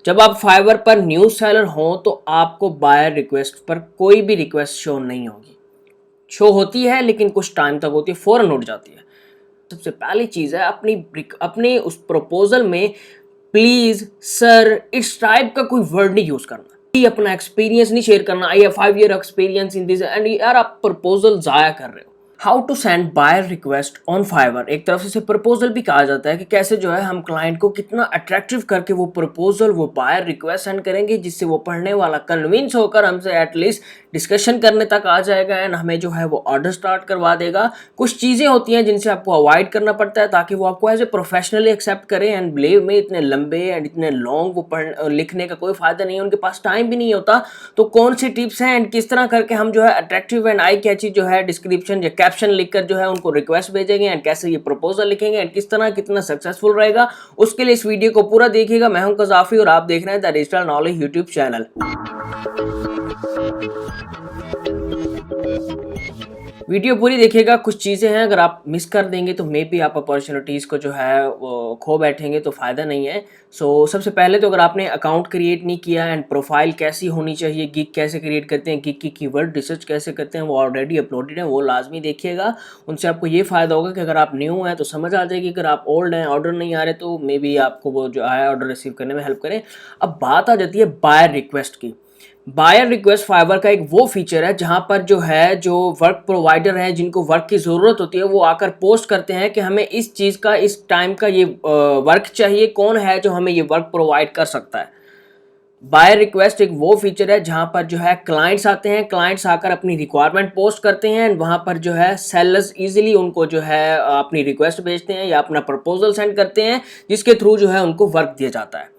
जब आप फाइवर पर न्यू सेलर हो तो आपको बायर रिक्वेस्ट पर कोई भी रिक्वेस्ट शो नहीं होगी। शो होती है लेकिन कुछ टाइम तक होती है, फौरन उठ जाती है। सबसे पहली चीज है अपनी उस प्रपोजल में प्लीज, सर, इस टाइप का कोई वर्ड नहीं यूज करना। अपना एक्सपीरियंस नहीं शेयर करना, I have 5 year experience in this, and यार आप प्रपोजल जाया कर रहे हो। How to send buyer request on Fiverr, एक तरफ से प्रपोजल भी कहा जाता है कि कैसे जो है हम क्लाइंट को कितना अट्रैक्टिव करके वो प्रपोजल, वो बायर रिक्वेस्ट सेंड करेंगे जिससे वो पढ़ने वाला कन्विंस होकर हमसे एटलीस्ट डिस्कशन करने तक आ जाएगा एंड हमें जो है वो ऑर्डर स्टार्ट करवा देगा। कुछ चीज़ें होती हैं जिनसे आपको अवॉइड करना पड़ता है ताकि वो आपको एज ए प्रोफेशनली एक्सेप्ट करें। एंड बिलीव में इतने लंबे एंड इतने लॉन्ग वो लिखने का कोई फायदा नहीं है, उनके पास टाइम भी नहीं होता। तो कौन सी टिप्स हैं एंड किस तरह करके हम जो है अट्रैक्टिव एंड आई कैची जो है डिस्क्रिप्शन या कैप्शन लिखकर जो है उनको रिक्वेस्ट भेजेंगे एंड कैसे ये प्रपोजल लिखेंगे एंड किस तरह कितना सक्सेसफुल रहेगा, उसके लिए इस वीडियो को पूरा देखिएगा। मैं हूं कज़ाफी और आप देख रहे हैं the digital knowledge YouTube channel. Video पूरी देखिएगा। कुछ चीज़ें हैं अगर आप मिस कर देंगे तो मे बी आप अपॉर्चुनिटीज़ को जो है वो खो बैठेंगे, तो फ़ायदा नहीं है। सबसे पहले तो अगर आपने अकाउंट क्रिएट नहीं किया एंड प्रोफाइल कैसी होनी चाहिए, गिग कैसे क्रिएट करते हैं, गिग की कीवर्ड रिसर्च कैसे करते हैं, वो ऑलरेडी अपलोडेड है, वो लाजमी देखिएगा। उनसे आपको ये फ़ायदा होगा कि अगर आप न्यू हैं तो समझ आ जाएगी, अगर आप ओल्ड हैं, ऑर्डर नहीं आ रहे तो मे बी आपको वो जो है ऑर्डर रिसीव करने में हेल्प करें। अब बात आ जाती है बायर रिक्वेस्ट की। बायर रिक्वेस्ट फाइवर का एक वो फीचर है जहां पर जो वर्क प्रोवाइडर हैं जिनको वर्क की ज़रूरत होती है वो आकर पोस्ट करते हैं कि हमें इस चीज़ का, इस टाइम का ये वर्क चाहिए, कौन है जो हमें ये वर्क प्रोवाइड कर सकता है। बायर रिक्वेस्ट एक वो फीचर है जहां पर जो है क्लाइंट्स आते हैं, क्लाइंट्स आकर अपनी रिक्वायरमेंट पोस्ट करते हैं एंड वहां पर जो है सेलर्स इजीली उनको जो है अपनी रिक्वेस्ट भेजते हैं या अपना प्रपोजल सेंड करते हैं जिसके थ्रू जो है उनको वर्क दिया जाता है।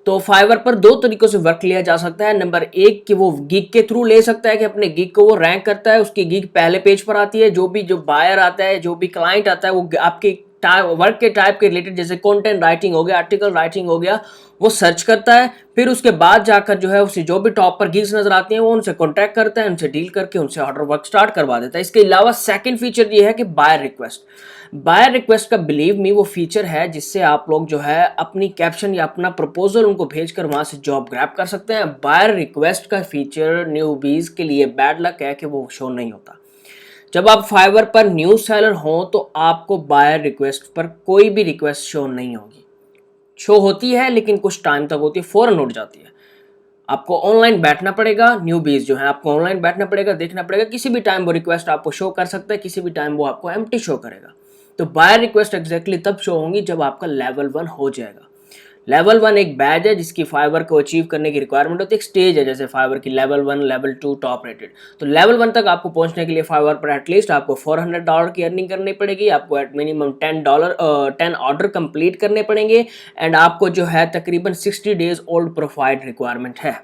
तो फाइवर पर दो तरीकों से वर्क लिया जा सकता है। नंबर एक कि वो गिग के थ्रू ले सकता है कि अपने गिग को वो रैंक करता है, उसकी गिग पहले पेज पर आती है, जो बायर आता है, जो भी क्लाइंट आता है वो आपके वर्क के टाइप के रिलेटेड जैसे कंटेंट राइटिंग हो गया, आर्टिकल राइटिंग हो गया, वो सर्च करता है। फिर उसके बाद जाकर जो है उसे जो भी टॉप पर गिग्स नजर आती हैं वो उनसे कॉन्टैक्ट करता है, उनसे डील करके उनसे ऑर्डर वर्क स्टार्ट करवा देता है। इसके अलावा सेकंड फीचर ये है कि बायर रिक्वेस्ट। बायर रिक्वेस्ट का बिलीव मी वो फीचर है जिससे आप लोग जो है अपनी कैप्शन या अपना प्रपोजल उनको भेजकर वहां से जॉब ग्रैब कर सकते हैं। बायर रिक्वेस्ट का फीचर न्यूबीज के लिए बैड लक है कि वो शो नहीं होता। जब आप फाइवर पर न्यू सेलर हो तो आपको बायर रिक्वेस्ट पर कोई भी रिक्वेस्ट शो नहीं होगी। शो होती है लेकिन कुछ टाइम तक होती है, फौरन उठ जाती है। आपको ऑनलाइन बैठना पड़ेगा, न्यूबीज जो है आपको ऑनलाइन बैठना पड़ेगा, देखना पड़ेगा, किसी भी टाइम वो रिक्वेस्ट आपको शो कर सकता है, किसी भी टाइम वो आपको एम्प्टी शो करेगा। तो बायर रिक्वेस्ट एग्जैक्टली तब शो होंगी जब आपका लेवल 1 हो जाएगा। लेवल 1 एक बैज है जिसकी फाइवर को अचीव करने की रिक्वायरमेंट होती है, एक स्टेज है जैसे फाइवर की लेवल 1, लेवल 2 टॉप रेटेड। तो लेवल 1 तक आपको पहुंचने के लिए फाइवर पर एटलीस्ट आपको $400 की अर्निंग करनी पड़ेगी, आपको एट मिनिमम $10 ऑर्डर कंप्लीट करने पड़ेंगे एंड आपको जो है तकरीबन 60 डेज ओल्ड प्रोफाइल रिक्वायरमेंट है।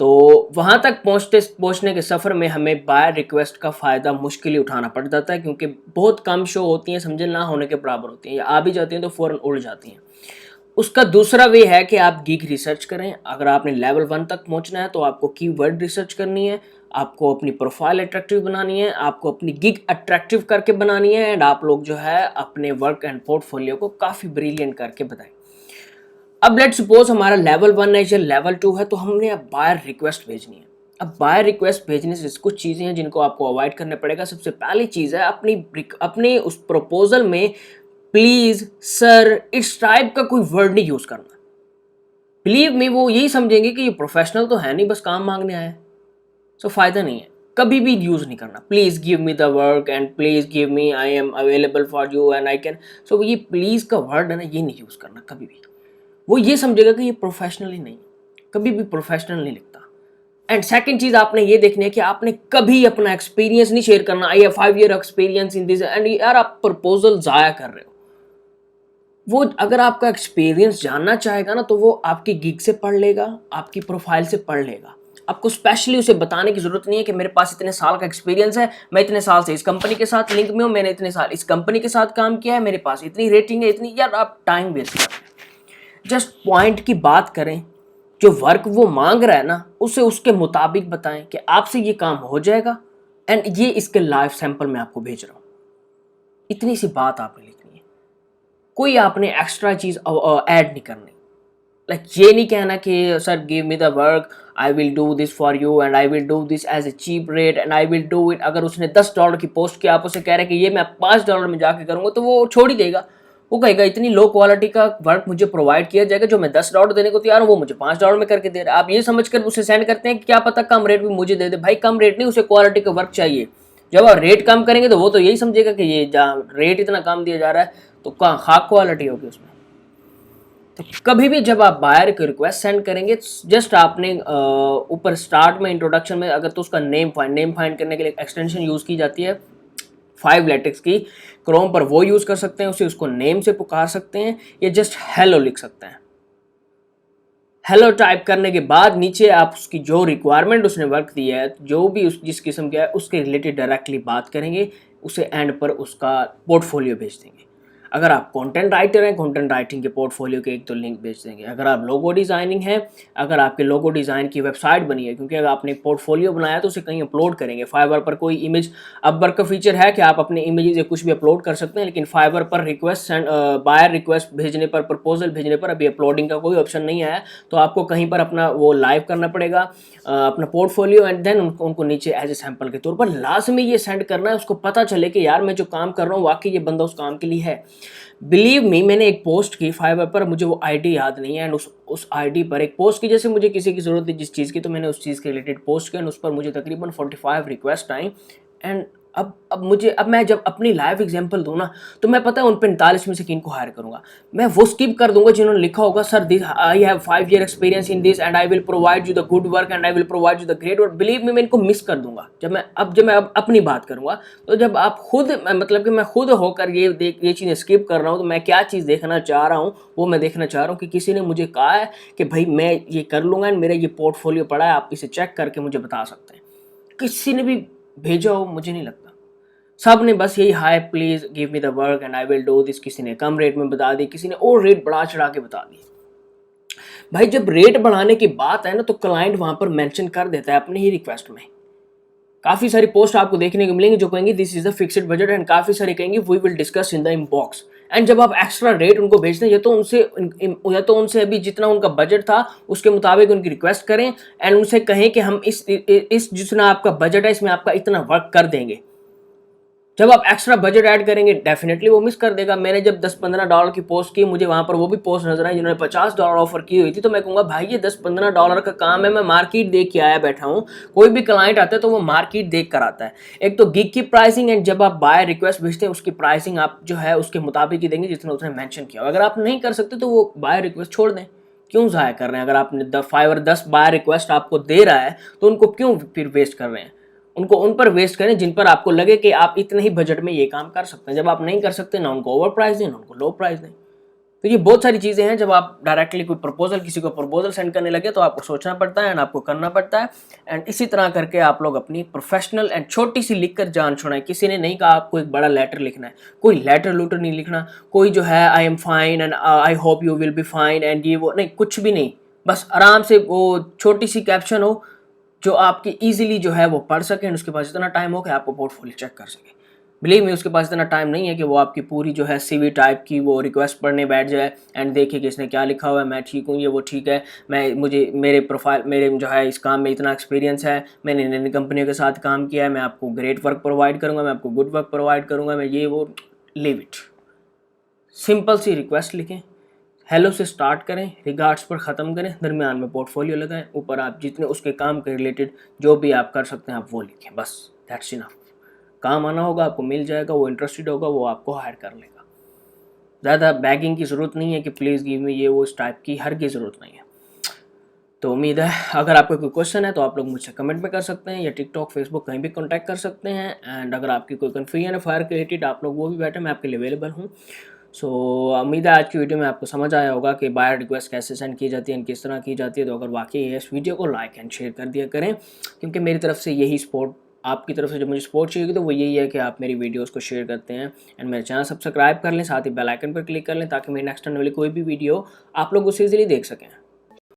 तो वहाँ तक पहुँचने के सफ़र में हमें बायर रिक्वेस्ट का फ़ायदा मुश्किल ही उठाना पड़ जाता है क्योंकि बहुत कम शो होती हैं, समझे, ना होने के बराबर होती हैं, या आ भी जाती हैं तो फ़ौरन उड़ जाती हैं। उसका दूसरा वे है कि आप गिग रिसर्च करें। अगर आपने लेवल 1 तक पहुंचना है तो आपको कीवर्ड रिसर्च करनी है, आपको अपनी प्रोफाइल अट्रैक्टिव बनानी है, आपको अपनी गिग अट्रैक्टिव करके बनानी है एंड आप लोग जो है अपने वर्क एंड पोर्टफोलियो को काफ़ी ब्रिलियंट करके बताएं। अब लेट सपोज हमारा लेवल 1 है या लेवल 2 है तो हमने अब बायर रिक्वेस्ट भेजनी है। अब बायर रिक्वेस्ट भेजने से कुछ चीज़ें हैं जिनको आपको अवॉइड करना पड़ेगा। सबसे पहली चीज़ है अपनी उस प्रपोजल में प्लीज, सर, इस टाइप का कोई वर्ड नहीं यूज करना। बिलीव मी वो यही समझेंगे कि ये प्रोफेशनल तो है नहीं, बस काम मांगने आया है। फायदा नहीं है, कभी भी यूज नहीं करना। Please give me the work and please give me, I am available for you and I can. ये प्लीज का वर्ड है ना, ये नहीं यूज करना कभी भी। वो ये समझेगा कि ये प्रोफेशनल ही नहीं, कभी भी प्रोफेशनल नहीं लिखता। एंड सेकंड चीज आपने ये देखनी है कि आपने कभी अपना एक्सपीरियंस नहीं शेयर करना, I have 5 year experience in this, and यार आप प्रपोजल जाया कर रहे हो। वो अगर आपका एक्सपीरियंस जानना चाहेगा ना तो वो आपकी गिग से पढ़ लेगा, आपकी प्रोफाइल से पढ़ लेगा। आपको स्पेशली उसे बताने की जरूरत नहीं है कि मेरे पास इतने साल का एक्सपीरियंस है, मैं इतने साल से इस कंपनी के साथ लिंक में हूँ, मैंने इतने साल इस कंपनी के साथ काम किया है, मेरे पास इतनी रेटिंग है, इतनी। यार आप टाइम वेस्ट कर रहे हैं। जस्ट पॉइंट की बात करें, जो वर्क वो मांग रहा है ना उसे उसके मुताबिक बताएं कि आपसे ये काम हो जाएगा एंड ये इसके लाइव सैंपल मैं आपको भेज रहा हूँ। इतनी सी बात आपने लिखनी है, कोई आपने एक्स्ट्रा चीज ऐड नहीं करनी। लाइक ये नहीं कहना कि sir give me the work, I will do this for you and I will do this as a cheap rate and I will do it. अगर उसने $10 की पोस्ट की, आप उसे कह रहे हैं कि ये मैं $5 में जाके करूँगा, तो वो छोड़ ही देगा। वो कहेगा इतनी लो क्वालिटी का वर्क मुझे प्रोवाइड किया जाएगा, जो मैं $10 देने को तैयार हूँ वो मुझे $5 में करके दे रहा है। आप ये समझकर उसे सेंड करते हैं कि क्या पता कम रेट भी मुझे दे दे। भाई कम रेट नहीं, उसे क्वालिटी का वर्क चाहिए। जब आप रेट कम करेंगे तो वो तो यही समझेगा कि ये रेट इतना कम दिया जा रहा है तो खाक क्वालिटी होगी उसमें। तो कभी भी जब आप बायर को रिक्वेस्ट सेंड करेंगे, जस्ट आपने ऊपर स्टार्ट में इंट्रोडक्शन में अगर तो उसका नेम फाइंड करने के लिए एक्सटेंशन यूज़ की जाती है 5 लेटेक्स की, क्रोम पर वो यूज़ कर सकते हैं, उसे उसको नेम से पुकार सकते हैं, या जस्ट हेलो लिख सकते हैं। हेलो टाइप करने के बाद नीचे आप उसकी जो रिक्वायरमेंट उसने वर्क दी है, जो भी उस जिस किस्म का है उसके रिलेटेड डायरेक्टली बात करेंगे, उसे एंड पर उसका पोर्टफोलियो भेज देंगे। अगर आप कंटेंट राइटर हैं, कंटेंट राइटिंग के पोर्टफोलियो के 1-2 लिंक भेज देंगे। अगर आप लोगो डिज़ाइनिंग है, अगर आपके लोगो डिज़ाइन की वेबसाइट बनी है, क्योंकि अगर आपने पोर्टफोलियो बनाया तो उसे कहीं अपलोड करेंगे। फाइवर पर कोई इमेज, अपवर्क का फीचर है कि आप अपने इमेजेस या कुछ भी अपलोड कर सकते हैं, लेकिन फाइवर पर रिक्वेस्ट बायर रिक्वेस्ट भेजने पर, प्रपोजल भेजने पर अभी अपलोडिंग का कोई ऑप्शन नहीं आया, तो आपको कहीं पर अपना वो लाइव करना पड़ेगा अपना पोर्टफोलियो, एंड देन उनको नीचे एज ए सैम्पल के तौर पर लाजमी ये सेंड करना है। उसको पता चले कि यार मैं जो काम कर रहा हूँ वाकई ये बंदा उस काम के लिए है। बिलीव मी, मैंने एक पोस्ट की फाइवर पर, मुझे वो आईडी याद नहीं है, एंड उस आईडी पर एक पोस्ट की, जैसे मुझे किसी की ज़रूरत थी जिस चीज़ की, तो मैंने उस चीज़ के रिलेटेड पोस्ट किया, एंड उस पर मुझे तकरीबन 45 रिक्वेस्ट आई। एंड अब मैं जब अपनी लाइव एग्जांपल दूँ ना, तो मैं पता है उन 45 में से किन को हायर करूँगा। मैं वो स्किप कर दूंगा जिन्होंने लिखा होगा sir this I have 5 year experience in this and I will provide you the good work and I will provide you the great work. Believe me, मैं इनको मिस कर दूंगा। जब मैं अपनी बात करूंगा, तो जब आप खुद, मतलब कि मैं खुद होकर ये चीज़ें स्किप कर रहा हूँ, तो मैं क्या चीज़ देखना चाह रहा हूँ, वो मैं देखना चाह रहा हूँ कि किसी ने मुझे कहा है कि भाई मैं ये कर लूँगा एंड मेरा ये पोर्टफोलियो पड़ा है, आप इसे चेक करके मुझे बता सकते हैं। किसी ने भी भेजा हो मुझे नहीं लगता, सब ने बस यही हाय please give me the work and I will do this. किसी ने कम रेट में बता दी, किसी ने और रेट बढ़ा चढ़ा के बता दी। भाई जब रेट बढ़ाने की बात है ना, तो क्लाइंट वहां पर मेंशन कर देता है अपनी ही रिक्वेस्ट में। काफी सारी पोस्ट आपको देखने को मिलेंगी जो कहेंगे this is the fixed budget, and काफी सारे कहेंगे we will discuss in the inbox. And जब आप एक्स्ट्रा रेट उनको भेजते हैं, या तो उनसे अभी जितना उनका बजट था उसके मुताबिक उनकी रिक्वेस्ट करें, एंड उनसे कहें कि हम इस जितना आपका बजट है इसमें आपका इतना वर्क कर देंगे। जब आप एक्स्ट्रा बजट ऐड करेंगे, डेफिनेटली वो मिस कर देगा। मैंने जब $10-15 की पोस्ट की, मुझे वहां पर वो भी पोस्ट नजर आई जिन्होंने $50 ऑफर की हुई थी, तो मैं कहूँगा भाई ये $10-15 का काम है, मैं मार्केट देख के आया बैठा हूँ। कोई भी क्लाइंट आता है तो वो मार्केट देख कर आता है। एक तो गिग की प्राइसिंग, एंड जब आप बाय रिक्वेस्ट भेजते हैं उसकी प्राइसिंग आप जो है उसके मुताबिक ही देंगे जितना उसने मैंशन किया। अगर आप नहीं कर सकते तो वो बाय रिक्वेस्ट छोड़ दें, क्यों ज़ाया कर रहे हैं। अगर आपने फाइवर 10 बाय रिक्वेस्ट आपको दे रहा है तो उनको क्यों फिर वेस्ट कर रहे हैं। उनको उन पर वेस्ट करें जिन पर आपको लगे कि आप इतने ही बजट में ये काम कर सकते हैं। जब आप नहीं कर सकते, ना उनको ओवर प्राइस दें ना उनको लो प्राइस दें। तो ये बहुत सारी चीज़ें हैं। जब आप डायरेक्टली कोई प्रपोजल, किसी को प्रपोजल सेंड करने लगे, तो आपको सोचना पड़ता है एंड आपको करना पड़ता है। एंड इसी तरह करके आप लोग अपनी प्रोफेशनल एंड छोटी सी लिख कर जान छोड़ाएं। किसी ने नहीं कहा आपको एक बड़ा लेटर लिखना है, कोई लेटर लूटर नहीं लिखना, कोई जो है I am fine and I hope you will be fine and ये वो नहीं, कुछ भी नहीं। बस आराम से वो छोटी सी कैप्शन हो जो आपकी इजीली जो है वो पढ़ सकें, उसके पास इतना टाइम हो कि आपको पोर्टफोलियो चेक कर सके। बिलीव मी, उसके पास इतना टाइम नहीं है कि वो आपकी पूरी जो है सीवी टाइप की वो रिक्वेस्ट पढ़ने बैठ जाए एंड देखे कि इसने क्या लिखा हुआ है, मैं ठीक हूँ, ये वो ठीक है, मेरे जो है इस काम में इतना एक्सपीरियंस है, मैंने इन कंपनियों के साथ काम किया है, मैं आपको ग्रेट वर्क प्रोवाइड करूँगा, मैं आपको गुड वर्क प्रोवाइड करूँगा, मैं ये वो। लीव इट, सिंपल सी रिक्वेस्ट लिखें, हेलो से स्टार्ट करें, रिगार्ड्स पर ख़त्म करें, दरमियान में पोर्टफोलियो लगाएं, ऊपर आप जितने उसके काम के रिलेटेड जो भी आप कर सकते हैं आप वो लिखें। बस दैट्स इनफ। काम आना होगा, आपको मिल जाएगा, वो इंटरेस्टेड होगा, वो आपको हायर कर लेगा। ज़्यादा बैगिंग की ज़रूरत नहीं है कि प्लीज़ गिव मी ये वो, इस टाइप की हर की ज़रूरत नहीं है। तो उम्मीद है अगर आपको कोई क्वेश्चन है तो आप लोग मुझसे कमेंट में कर सकते हैं, या टिकटॉक, फेसबुक कहीं भी कॉन्टैक्ट कर सकते हैं। एंड अगर आपकी कोई कन्फ्यूजन है फायर के रिलेटेड, आप लोग वो भी बैठे, मैं आपके लिए अवेलेबल हूँ। सो उम्मीद है आज की वीडियो में आपको समझ आया होगा कि बायर रिक्वेस्ट कैसे सेंड की जाती है, किस तरह की जाती है। तो अगर वाकई है, इस वीडियो को लाइक एंड शेयर कर दिया करें, क्योंकि मेरी तरफ से यही सपोर्ट, आपकी तरफ से जो मुझे सपोर्ट चाहिए तो वो यही है कि आप मेरी वीडियोस को शेयर करते हैं एंड मेरे चैनल सब्सक्राइब कर लें, साथ ही बेल आइकन पर क्लिक कर लें ताकि मेरी नेक्स्ट आने वाली कोई भी वीडियो आप लोग उसे ईजिली देख सकें।